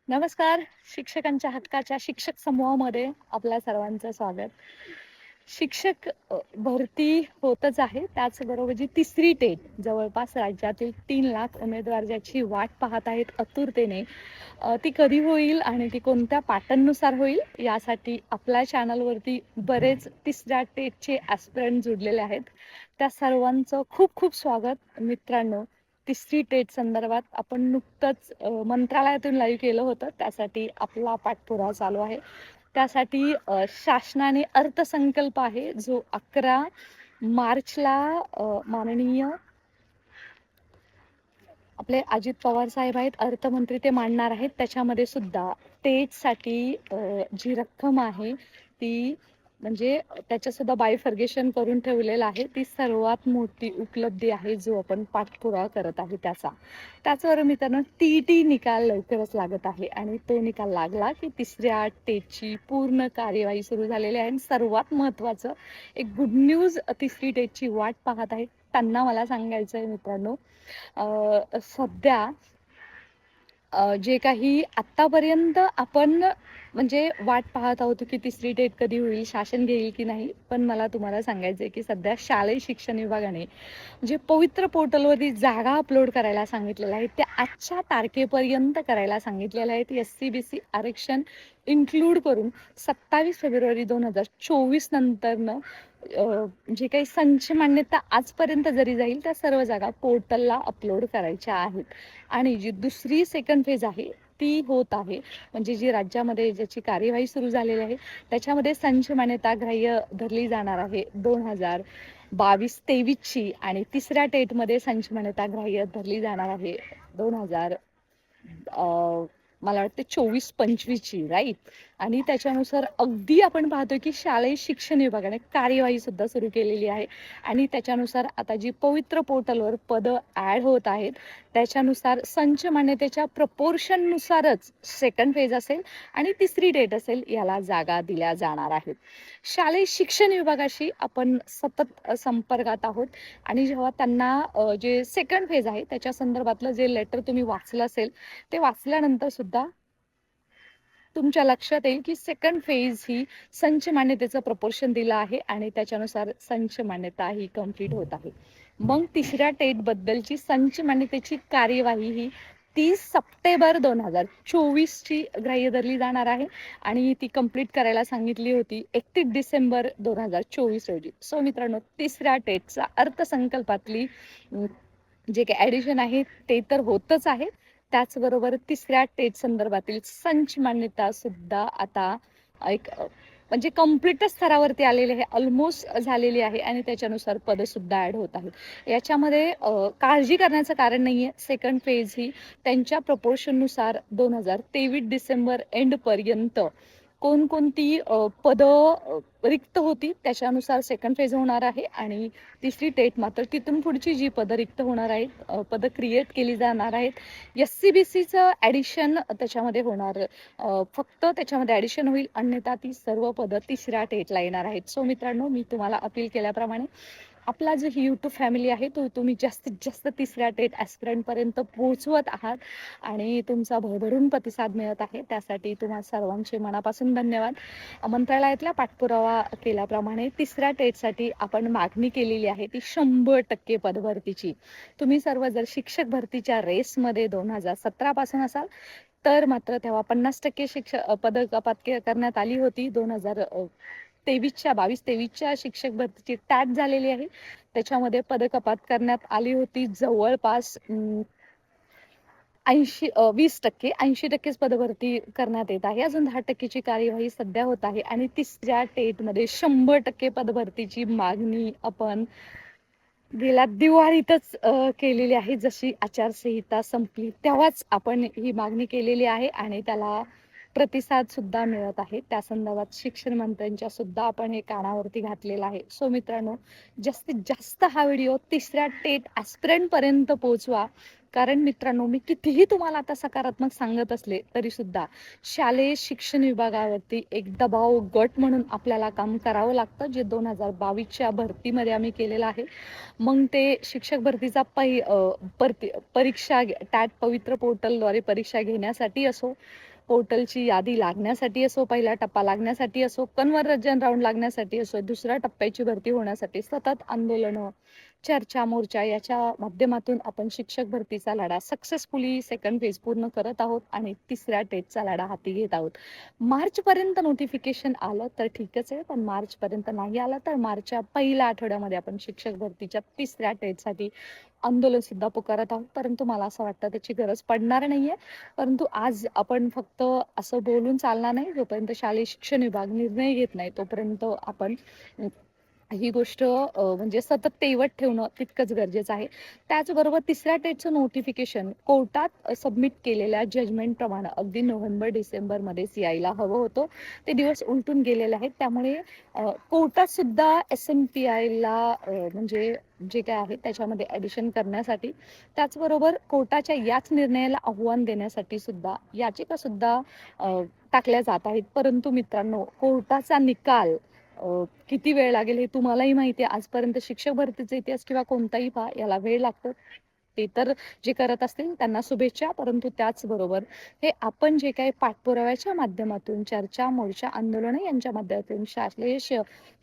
नमस्कार. शिक्षकांच्या हक्काच्या शिक्षक समूहामध्ये आपल्या सर्वांचं स्वागत. शिक्षक भरती होतच आहे. त्याचबरोबर जी तिसरी टेट जवळपास राज्यातील 3 लाख उमेदवार ज्याची वाट पाहत आहेत आतुरतेने, ती कधी होईल आणि ती कोणत्या पॅटर्ननुसार होईल यासाठी आपल्या चॅनलवरती बरेच तिसऱ्या टेटचे ॲस्पिरंट जुडलेले आहेत. त्या सर्वांचं खूप खूप स्वागत. मित्रांनो, तिसरी टेट संदर्भात आपण नुकतंच मंत्रालयातून लाईव्ह केलं होतं. त्यासाठी आपला पाठपुरावा चालू आहे. त्यासाठी शासनाने अर्थसंकल्प आहे जो 11 मार्चला माननीय आपले अजित पवार साहेब आहेत अर्थमंत्री, ते मांडणार आहेत. त्याच्यामध्ये सुद्धा टेटसाठी जी रक्कम आहे ती म्हणजे त्याचं सुद्धा बायफर्गेशन करून ठेवलेलं आहे. ती सर्वात मोठी उपलब्धी आहे जो आपण पाठपुरावा करत आहे त्याचा. त्याचबरोबर मित्रांनो, टी निकाल लवकरच लागत आहे आणि तो निकाल लागला की तिसऱ्या टेटची पूर्ण कार्यवाही सुरू झालेली आहे. आणि सर्वात महत्त्वाचं एक गुड न्यूज, तिसरी टेटची वाट पाहत आहे त्यांना मला सांगायचं आहे मित्रांनो, सध्या जे काही आत्तापर्यंत आपण म्हणजे वाट पाहत आहोत की तिसरी टेट कधी होईल, शासन घेईल की नाही. पण मला तुम्हाला सांगायचं आहे की सध्या शालेय शिक्षण विभागाने जे पवित्र पोर्टलवरती जागा अपलोड करायला सांगितलेल्या आहेत त्या आजच्या तारखेपर्यंत करायला सांगितलेल्या आहेत. SC-BC आरक्षण इन्क्लूड करून 27 फेब्रुवारी 2024 नंतरनं जे काही संच मान्यता आजपर्यंत जरी जाईल त्या सर्व जागा पोर्टलला अपलोड करायच्या आहेत. आणि जी दुसरी सेकंड फेज आहे ती होत आहे, म्हणजे जी राज्यामध्ये ज्याची कार्यवाही सुरू झालेली आहे त्याच्यामध्ये संच मान्यता ग्राह्य धरली जाणार आहे 2022-23 ची. आणि तिसऱ्या टेटमध्ये संच मान्यता ग्राह्य धरली जाणार आहे 2000 मला वाटते 24-25 ची, राईट. आणि त्याच्यानुसार अगदी आपण पाहतोय की शालेय शिक्षण विभागाने कार्यवाही सुद्धा सुरू केलेली आहे. आणि त्याच्यानुसार आता जी पवित्र पोर्टलवर पदं ॲड होत आहेत त्याच्यानुसार संच मान्यतेच्या प्रपोर्शननुसारच सेकंड फेज असेल आणि तिसरी डेट असेल याला जागा दिल्या जाणार आहेत. शालेय शिक्षण विभागाशी आपण सतत संपर्कात आहोत. आणि जेव्हा त्यांना जे सेकंड फेज आहे त्याच्या संदर्भातलं जे लेटर तुम्ही वाचलं असेल ते वाचल्यानंतर सुद्धा तुमच्या लक्षात येईल की सेकंड फेज ही संच मान्यतेचं प्रपोर्शन दिलं आहे आणि त्याच्यानुसार संच मान्यता ही कंप्लीट होत आहे. मग तिसऱ्या टेट बद्दलची संच मान्यतेची कार्यवाही ही 30 सप्टेंबर 2024 ची ग्राह्य धरली जाणार आहे आणि ती कंप्लीट करायला सांगितली होती 31 डिसेंबर 2024 रोजी. सो मित्रांनो, तिसऱ्या टेटचा अर्थसंकल्पातली जे काही ॲडिशन आहे ते तर होतच आहे. त्याचबरोबर तिसऱ्या टेट संदर्भातील संच मान्यता सुद्धा आता एक म्हणजे कम्प्लीटच स्तरावरती आलेली आहे, ऑलमोस्ट झालेली आहे आणि त्याच्यानुसार पदं सुद्धा ॲड होत आहेत. याच्यामध्ये काळजी करण्याचं कारण नाहीये. सेकंड फेज ही त्यांच्या प्रपोर्शननुसार 2023 डिसेंबर एंडपर्यंत कोणकोणती पदं रिक्त होती त्याच्यानुसार सेकंड फेज होणार आहे. आणि तिसरी टेट मात्र तिथून पुढची जी पदं रिक्त होणार आहेत, पदं क्रिएट केली जाणार आहेत. SC-BCचं ॲडिशन त्याच्यामध्ये होणार, फक्त त्याच्यामध्ये ॲडिशन होईल, अन्यथा ती सर्व पदं तिसऱ्या टेटला येणार आहेत. सो मित्रांनो, मी तुम्हाला अपील केल्याप्रमाणे आपला जो ही यूट्यूब फॅमिली आहे तो तुम्ही जास्तीत जास्त तिसऱ्या टेट ॲस्पिरंटपर्यंत पोहोचवत आहात आणि तुमचा भरभरून प्रतिसाद मिळत आहे. त्यासाठी तुम्हा सर्वांचे मनापासून धन्यवाद. मंत्रालयातल्या पाठपुरावा केल्याप्रमाणे तिसऱ्या टेटसाठी आपण मागणी केलेली आहे ती 100% पदभरतीची. तुम्ही सर्व जर शिक्षक भरतीच्या रेसमध्ये 2017 पासून असाल तर मात्र तेव्हा 50% पद कपात करण्यात आली होती. 22-23च्या शिक्षक भरतीची टॅट झालेली आहे. त्याच्यामध्ये पद कपात करण्यात आली होती जवळपास 20%-80%च पदभरती करण्यात येत आहे. अजून 10%ची कार्यवाही सध्या होत आहे आणि तिसऱ्या टेटमध्ये 100% पदभरतीची मागणी आपण गेल्या दिवाळीतच केलेली आहे. जशी आचारसंहिता संपली तेव्हाच आपण ही मागणी केलेली आहे आणि त्याला प्रतिसाद सुद्धा मिळत आहे. त्या संदर्भात शिक्षण मंत्र्यांच्या सुद्धा आपण हे कानावरती घातलेलं आहे. सो मित्रांनो, जास्तीत जास्त हा व्हिडिओ तिसऱ्या टेट ॲस्पिरंट पर्यंत पोहोचवा. कारण मित्रांनो, मी कितीही तुम्हाला आता सकारात्मक सांगत असले तरी सुद्धा शालेय शिक्षण विभागावरती एक दबाव गट म्हणून आपल्याला काम करावं लागतं, जे 2022च्या भरतीमध्ये आम्ही केलेलं आहे. मग ते शिक्षक भरतीचा परीक्षा टॅट पवित्र पोर्टलद्वारे परीक्षा घेण्यासाठी असो, पोर्टलची यादी लागण्यासाठी असो, पहिला टप्पा लागण्यासाठी असो, कन्व्हर्जन राऊंड लागण्यासाठी असो, दुसऱ्या टप्प्याची भरती होण्यासाठी सतत आंदोलनं, चर्चा, मोर्चा याच्या माध्यमातून आपण शिक्षक भरतीचा लढा सक्सेसफुली सेकंड फेज पूर्ण करत आहोत आणि तिसऱ्या टेटचा लढा हाती घेत आहोत. मार्चपर्यंत नोटिफिकेशन आलं तर ठीकच आहे, पण मार्चपर्यंत नाही आलं तर मार्चच्या पहिल्या आठवड्यामध्ये आपण शिक्षक भरतीच्या तिसऱ्या टेटसाठी आंदोलन सुद्धा पुकारत आहोत. परंतु मला असं वाटतं त्याची गरज पडणार नाहीये. परंतु आज आपण फक्त असं बोलून चालणार नाही. जोपर्यंत शालेय शिक्षण विभाग निर्णय घेत नाही तोपर्यंत आपण ही गोष्ट म्हणजे सतत तेवत ठेवणं तितकंच गरजेचं आहे. त्याचबरोबर तिसऱ्या टेटचं नोटिफिकेशन कोर्टात सबमिट केलेल्या जजमेंट प्रमाणे अगदी नोव्हेंबर-डिसेंबरमध्येच यायला हवं होतं. ते दिवस उलटून गेलेले आहेत. त्यामुळे कोर्टात सुद्धा SNPIला म्हणजे जे काय आहे त्याच्यामध्ये ॲडिशन करण्यासाठी, त्याचबरोबर कोर्टाच्या याच निर्णयाला आव्हान देण्यासाठी सुद्धा याचिका सुद्धा टाकल्या जात आहेत. परंतु मित्रांनो, कोर्टाचा निकाल किती वेळ लागेल हे तुम्हालाही माहिती आहे. आजपर्यंत शिक्षक भरतीचा इतिहास किंवा कोणताही पहा याला वेळ लागतो. ते तर जे करत असतील त्यांना शुभेच्छा. परंतु त्याचबरोबर हे आपण जे काही पाठपुराव्याच्या माध्यमातून चर्चा, मोर्चा, आंदोलनं यांच्या माध्यमातून शालेय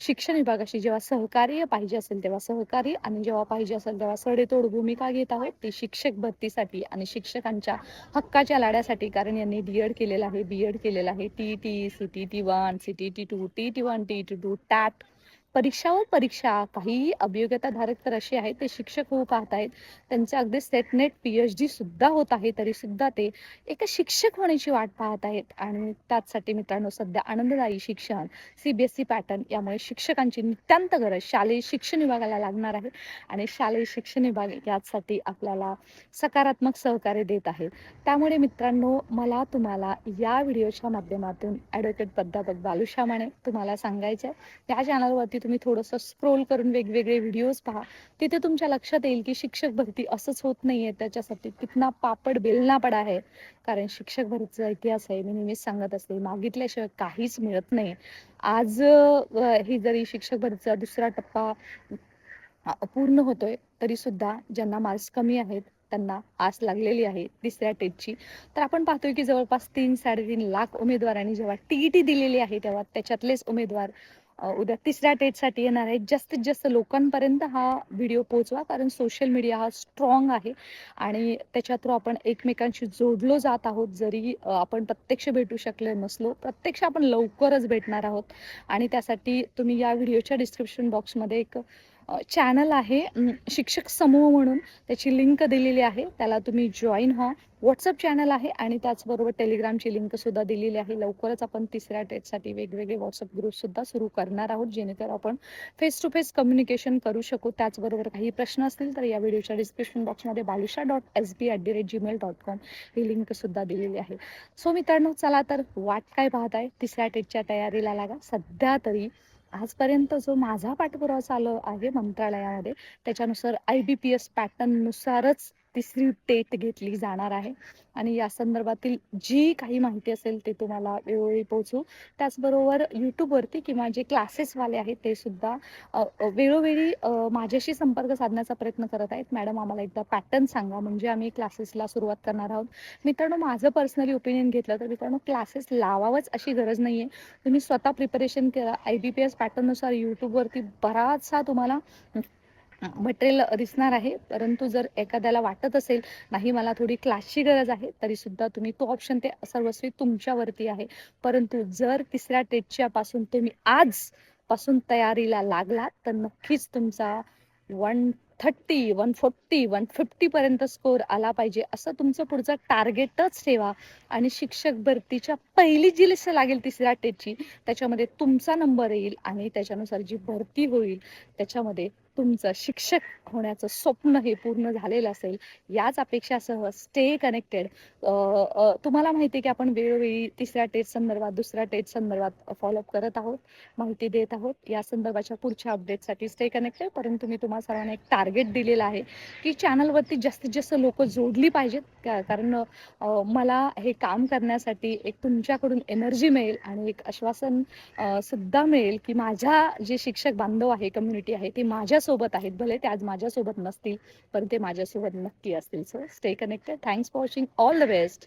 शिक्षण विभागाशी जेव्हा सहकार्य पाहिजे असेल तेव्हा सहकार्य आणि जेव्हा पाहिजे असेल तेव्हा सडेतोड भूमिका घेत आहोत ती शिक्षक भरतीसाठी आणि शिक्षकांच्या हक्काच्या लढ्यासाठी. कारण यांनी DED केलेलं आहे, BEd केलेलं आहे, TET, CTET-1, CTET-2, TET-1, TET-2, TAT परीक्षावर परीक्षा. काही अभियोग्यताधारक तर असे आहेत ते शिक्षक होऊ पाहत आहेत, त्यांचे अगदी सेट-नेट PhD सुद्धा होत आहे, तरी सुद्धा ते एका शिक्षक होण्याची वाट पाहत आहेत. आणि त्याचसाठी मित्रांनो सध्या आनंददायी शिक्षण CBSE पॅटर्न यामुळे शिक्षकांची नितांत गरज शालेय शिक्षण विभागाला लागणार आहे आणि शालेय शिक्षण विभाग यासाठी आपल्याला सकारात्मक सहकार्य देत आहे. त्यामुळे मित्रांनो, मला तुम्हाला या व्हिडिओच्या माध्यमातून ॲडव्होकेट प्राध्यापक बालुशा माने तुम्हाला सांगायचं आहे, त्या चॅनलवरती तुम्ही थोडंसं स्क्रोल करून वेगवेगळे व्हिडिओज पहा. तिथे तुमच्या लक्षात येईल की शिक्षक भरती असंच होत नाहीये, त्याच्यासाठी कितना पापड बेलना पडा आहे. कारण शिक्षक भरतीचा इतिहास आहे, मी नेहमीच सांगत असते, मागितल्याशिवाय काहीच मिळत नाही. आज ही जरी शिक्षक भरतीचा दुसरा टप्पा पूर्ण होतोय तरी सुद्धा ज्यांना मार्क्स कमी आहेत त्यांना आस लागलेली आहे तिसऱ्या टेटची. तर आपण पाहतोय की जवळपास 3-3.5 लाख उमेदवारांनी जेव्हा TET दिलेली आहे तेव्हा त्याच्यातलेच उमेदवार उद्या तिसऱ्या टेटसाठी येणार आहेत. जास्तीत जास्त लोकांपर्यंत हा व्हिडिओ पोहोचवा, कारण सोशल मीडिया हा स्ट्रॉंग आहे आणि त्याच्या थ्रू आपण एकमेकांशी जोडलो जात आहोत. जरी आपण प्रत्यक्ष भेटू शकले नसलो, प्रत्यक्ष आपण लवकरच भेटणार आहोत. आणि त्यासाठी तुम्ही या व्हिडिओच्या डिस्क्रिप्शन बॉक्समध्ये एक चॅनल आहे शिक्षक समूह म्हणून, त्याची लिंक दिलेली आहे, त्याला तुम्ही जॉईन व्हा. WhatsApp चॅनल आहे आणि त्याचबरोबर टेलिग्रामची लिंक सुद्धा दिलेली आहे. लवकरच आपण तिसऱ्या टेटसाठी वेगवेगळे WhatsApp ग्रुप सुद्धा सुरू करणार आहोत, जेणेकरून आपण फेस टू फेस कम्युनिकेशन करू शकू. त्याचबरोबर काही प्रश्न असतील तर या व्हिडिओच्या डिस्क्रिप्शन बॉक्समध्ये balusha.sb@gmail.com ही लिंक सुद्धा दिलेली आहे. सो मित्रांनो, चला तर वाट काय पाहताय, तिसऱ्या टेटच्या तयारीला लागा. सध्या तरी आजपर्यंत जो माझा पाठपुरावा चालू आहे मंत्रालयामध्ये त्याच्यानुसार IBPS पॅटर्ननुसारच तिसरी टेट घेतली जाणार आहे आणि या संदर्भातील जी काही माहिती असेल ते तुम्हाला वेळोवेळी पोहोचू. त्याचबरोबर यूट्यूबवरती किंवा जे क्लासेसवाले आहेत ते सुद्धा वेळोवेळी माझ्याशी संपर्क साधण्याचा प्रयत्न करत आहेत. मॅडम, आम्हाला एकदा पॅटर्न सांगा म्हणजे आम्ही क्लासेसला सुरुवात करणार आहोत. मित्रांनो, माझं पर्सनली ओपिनियन घेतलं तर मित्रांनो, क्लासेस लावावंच अशी गरज नाही आहे. तुम्ही स्वतः प्रिपरेशन करा. IBPS पॅटर्ननुसार यूट्यूबवरती बराचसा तुम्हाला मटेरियल दिसणार आहे. परंतु जर एखाद्याला वाटत असेल नाही मला थोडी क्लासची गरज आहे, तरी सुद्धा तुम्ही तो ऑप्शन ते सर्वस्वी तुमच्यावरती आहे. परंतु जर तिसऱ्या टेटच्या पासून तुम्ही आजपासून तयारीला लागलात तर नक्कीच तुमचा 130, 140, 150 पर्यंत स्कोर आला पाहिजे असं तुमचं पुढचं टार्गेटच ठेवा. आणि शिक्षक भरतीच्या पहिली जी लिस्ट लागेल तिसऱ्या टेटची त्याच्यामध्ये तुमचा नंबर येईल आणि त्याच्यानुसार जी भरती होईल त्याच्यामध्ये तुमचं शिक्षक होण्याचं स्वप्न हे पूर्ण झालेलं असेल. याच अपेक्षासह स्टे कनेक्टेड. तुम्हाला माहिती आहे की आपण वेळोवेळी तिसऱ्या टेट संदर्भात, दुसऱ्या टेट संदर्भात फॉलोअप करत आहोत, माहिती देत आहोत. या संदर्भाच्या पुढच्या अपडेटसाठी स्टे कनेक्टेड. परंतु मी तुम्हाला सर्वांना एक टार्गेट दिलेलं आहे की चॅनलवरती जास्तीत जास्त लोक जोडली पाहिजेत, कारण मला हे काम करण्यासाठी एक तुमच्याकडून एनर्जी मिळेल आणि एक आश्वासन सुद्धा मिळेल की माझ्या जे शिक्षक बांधव आहे, कम्युनिटी आहे, ते माझ्यासोबत आहेत. भले ते आज माझ्यासोबत नसतील पण ते माझ्यासोबत नक्की असतील. So stay connected. Thanks for watching. All the best.